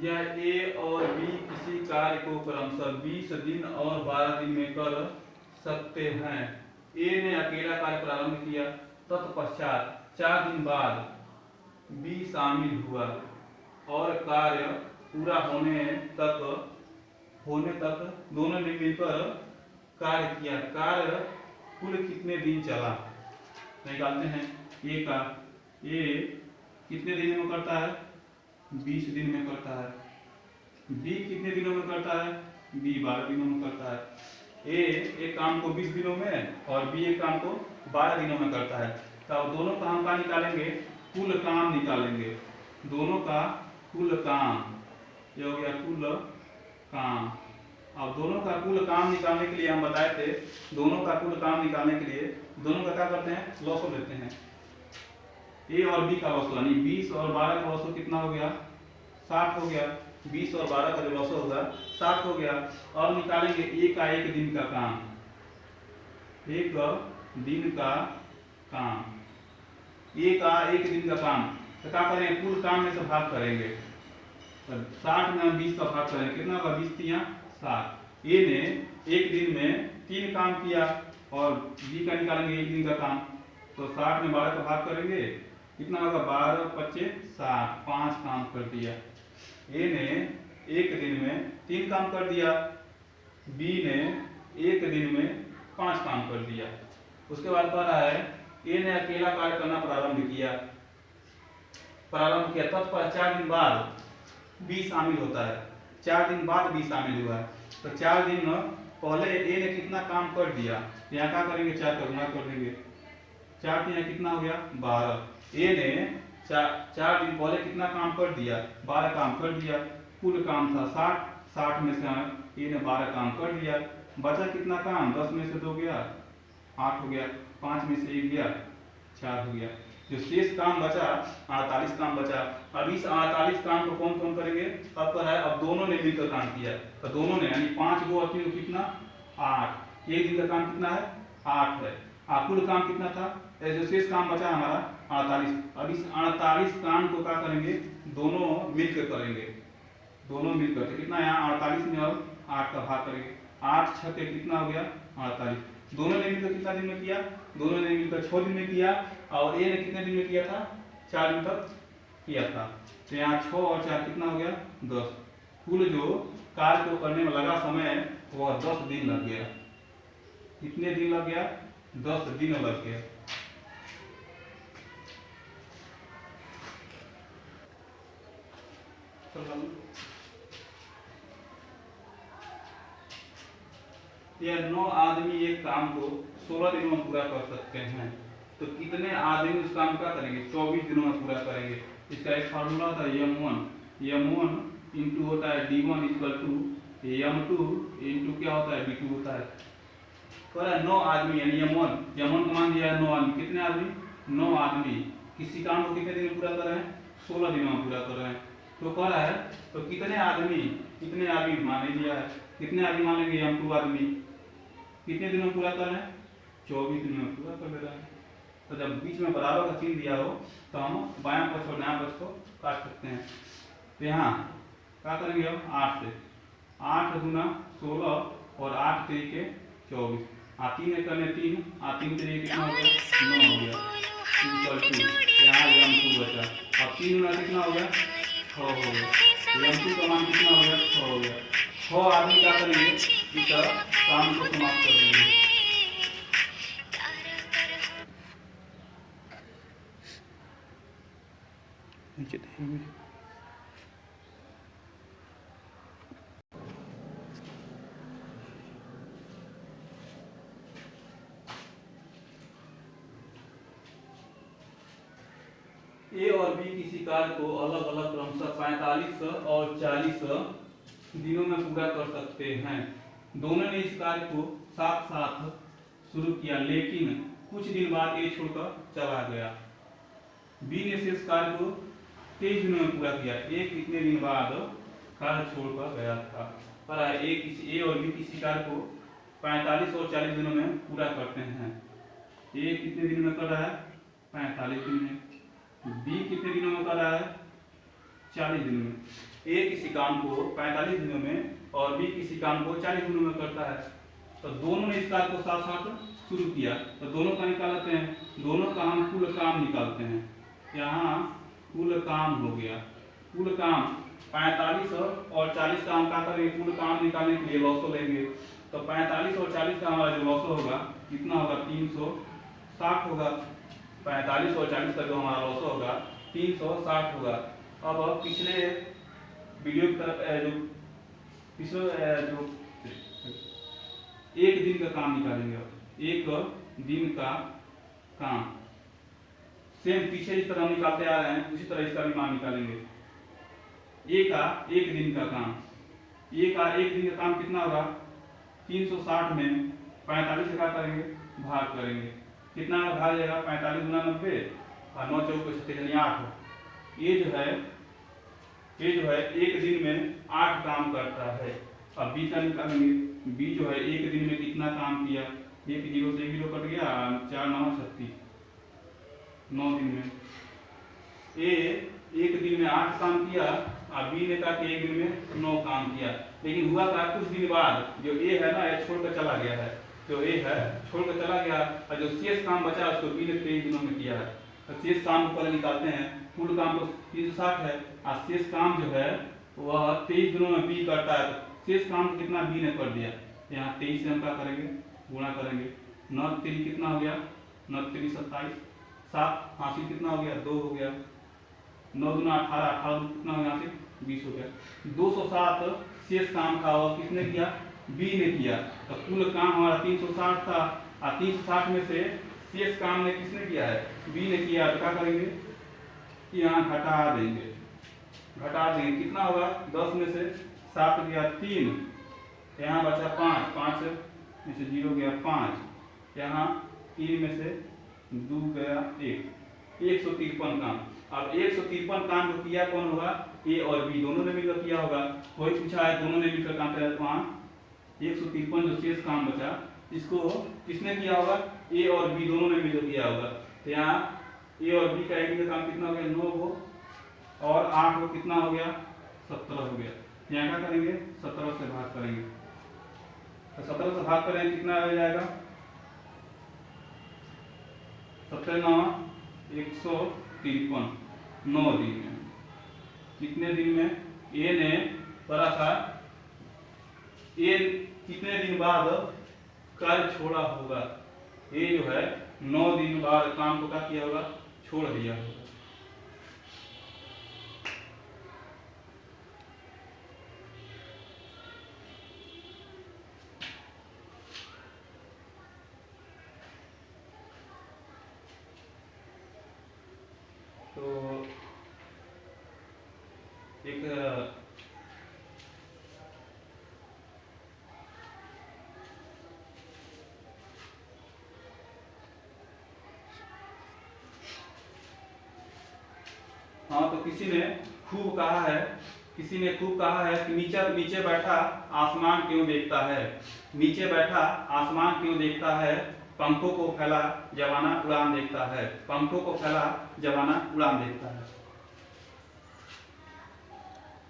यह ए और बी किसी कार्य को क्रमशः 20 दिन और 12 दिन में कर सकते हैं। ए ने अकेला कार्य प्रारंभ किया, तत्पश्चात 4 दिन बाद बी शामिल हुआ और कार्य पूरा होने तक दोनों ने मिलकर कार्य किया। कार्य कुल कितने दिन चला निकालते हैं। ए कितने दिन में करता है, 20 दिन में करता है। बी कितने दिनों में करता है, बी 12 दिनों में करता है। ए एक काम को 20 दिनों में और बी एक काम को 12 दिनों में करता है। तो दोनों का हम क्या निकालेंगे, कुल काम निकालेंगे। दोनों का कुल काम, ये हो गया कुल काम। अब दोनों का कुल काम निकालने के लिए हम बताए थे, दोनों का कुल काम निकालने के लिए दोनों का क्या करते हैं, लॉसो लेते हैं। ए और बी का लॉसो यानी 20 और 12 का लॉसो कितना हो गया, 60 हो गया। 20 और 12 का जो लॉसो होगा 60 हो गया। और निकालेंगे ए का एक दिन का काम, एक दिन का काम, ए का एक दिन का काम। तो क्या करेंगे, कुल काम में से भाग करेंगे। 60 में हम 20 का भाग करेंगे, कितना होगा, 20 तिया 60। ए ने एक दिन में 3 काम किया और बी का निकालेंगे एक दिन का काम। तो 60 में 12 का भाग करेंगे, कितना होगा, 12 25 60, 5 काम कर दिया। ए ने एक दिन में 3 काम कर दिया, बी ने एक दिन में 5 काम कर दिया। उसके बाद कह रहा है ए ने अकेला कार्य करना प्रारंभ किया, तत्पर 4 दिन बाद बी शामिल होता है। 4 दिन बाद बी शामिल हुआ है। तो 4 दिन पहले ए ने कितना काम कर दिया, यहाँ क्या करेंगे, 4 का गुणा कर देंगे। 4 यहाँ कितना हो गया, 12। ए ने 4 दिन पहले कितना काम कर दिया, 12 काम कर दिया। कुल काम था 60 में से ए ने 12 काम कर दिया। बचा कितना काम, 10 में से 2 गया 8 हो गया, 5 में से 1 गया 4 हो गया। जो शेष काम बचा 48 काम बचा। अब इस 48 काम को कौन कौन करेंगे, अब कर है, अब दोनों ने मिलकर काम किया। तो दोनों ने यानी 5 गो अपनी कितना 8, एक दिन का काम कितना है 8 है। कुल काम कितना था, जो शेष काम बचा हमारा 48। अब इस 48 काम को क्या करेंगे, दोनों मिलकर करेंगे। दोनों मिलकर तो कितना यहाँ 48 में अब 8 का भाग करेंगे। 8 6 के कितना हो गया 48। दोनों ने मिलकर कितना दिन में किया, दोनों ने मिलकर 6 दिन में किया। और ए ने कितने दिन में किया था, 4 दिन तक किया था। तो यहाँ 6 और 4 कितना हो गया 10। कुल जो कार्य को करने में लगा समय वह 10 दिन लग गया। कितने दिन लग गया, 10 दिन लग गया। यह 9 आदमी एक काम को 16 दिनों में पूरा कर सकते हैं। तो कितने आदमी उस काम का करेंगे, 24 दिनों में पूरा करेंगे। इसका एक फार्मूला होता है m1 इंटू होता है d1 equal to m2 into क्या होता है d2 होता है। कह रहा है 9 आदमी यानी m1 को मान दिया है 9 आदमी। कितने आदमी, 9 आदमी किसी काम को कितने दिन में पूरा कर रहे हैं, 16 दिनों में पूरा कर रहे हैं। तो कह रहा है तो कितने आदमी मान लिया है, कितने आदमी मान लेंगे, m2 आदमी कितने दिनों में पूरा कर रहे हैं, 24 दिनों में पूरा कर ले रहे हैं। तो जब बीच में बराबर का चिन्ह दिया हो तो हम बायां पक्ष और दायां पक्ष को काट सकते हैं। तो यहाँ क्या करेंगे, हम 8 से 8 दूना 16 और 8 तरीके 24। 3 करने 3, 3 तरीके कितना हो गया 9 हो गया इक्वल टू यहाँ m2 बचा। अब 3 गुना कितना हो गया 6 हो गया। m2 का मान कितना हो गया 6 हो गया। 6 आदमी क्या करेंगे, इस काम को समाप्त कर देंगे। ए और बी किसी कार्य को अलग अलग क्रमशः 45 और 40 दिनों में पूरा कर सकते हैं। दोनों ने इस कार्य को साथ साथ शुरू किया, लेकिन कुछ दिन बाद ए छोड़कर चला गया। बी ने शेष कार्य को 23 दिनों में पूरा किया। ए कितने दिन बाद कार्य छोड़कर गया था। पर ए और बी किसी कार्य को 45 और 40 दिनों में पूरा करते हैं। ए कितने दिन में कर रहा है, 45 दिन में। बी कितने दिनों में कर रहा है, 40 दिन में। ए किसी काम को 45 दिनों में और बी किसी काम को 40 दिनों में करता है, तो दोनों ने इस कार्य को साथ साथ शुरू किया, तो दोनों का निकालते हैं, दोनों का हम कुल काम निकालते हैं। यहाँ कुल काम हो गया, कुल काम 45 और 40 का हम क्या करेंगे, कुल काम निकालने के लिए लॉसो लेंगे, तो 45 और 40 का हमारा जो लॉसो होगा कितना होगा, 360 होगा। 45 और 40 का जो हमारा लॉसो होगा 360 होगा। अब पिछले वीडियो की तरफ जो पिछले जो एक दिन का काम निकालेंगे, एक दिन का काम सेम पीछे जिस तरह हम निकालते आ रहे हैं उसी तरह इसका भी मान निकालेंगे। ए का एक दिन का काम, ए का एक दिन का काम कितना होगा, 360 में 45 से क्या करेंगे, भाग करेंगे, कितना भाग जाएगा, 45 गुना 90 और 9 चौक 8। ये जो है एक दिन में 8 काम करता है। अब बी का निकालेंगे, बी जो है एक दिन में कितना काम किया, एक जीरो से एक जीरो कट गया, 4 9 36, 9 दिन में। ए एक दिन में 8 काम किया और बी ने कहा कि एक दिन में 9 काम किया, लेकिन हुआ क्या, कुछ दिन बाद जो ए है ना, ये छोड़कर चला गया है, जो ए है छोड़कर चला गया और जो शेष काम बचा उसको बी ने 23 दिनों में किया है। तो शेष काम को पहले निकालते हैं, कुल काम तो 360 है और शेष काम जो है वह 23 दिनों में बी करता है, तो शेष काम कितना बी ने कर दिया। यहाँ 23 से हम क्या करेंगे, गुणा करेंगे, 9 3 कितना हो गया, 9 3 27, 7 हासिल कितना हो गया, 2 हो गया, 9 दूना 18, 18 कितना हो गया, 20 हो गया। 207 शेष काम था और किसने किया, बी ने किया। तो कुल काम हमारा 360 था और 360 में से शेष काम ने किसने किया है, बी ने किया। तो क्या करेंगे, यहाँ घटा देंगे, कितना होगा, 10 में से 7 गया 3, यहाँ बचा 5, 5 में से 0 गया 5, यहाँ 3 में से 2 गया 1, 153 काम। अब 153 काम जो किया कौन होगा, ए और बी दोनों ने मिलकर किया होगा। कोई पूछा है दोनों ने मिलकर काम किया, तो वहाँ 153 जो शेष काम बचा इसको किसने किया होगा, ए और बी दोनों ने मिलकर किया होगा। तो यहाँ ए और बी का एक काम कितना हो गया, 9 हो और 8 हो, कितना हो गया, 17 हो गया। यहाँ क्या करेंगे, 17 से भाग करेंगे, तो 17 से भाग करेंगे कितना आ जाएगा, 17 9 153, 9 दिन में। कितने दिन में, ए ने करा था, ए कितने दिन बाद कार्य छोड़ा होगा, ए जो है 9 दिन बाद काम को क्या किया होगा, छोड़ दिया होगा। तो एक हाँ, तो किसी ने खूब कहा है कि नीचे बैठा आसमान क्यों देखता है, नीचे बैठा आसमान क्यों देखता है, पंखों को फैला जवाना उड़ान देखता है, पंखों को फैला जवाना उड़ान देखता है।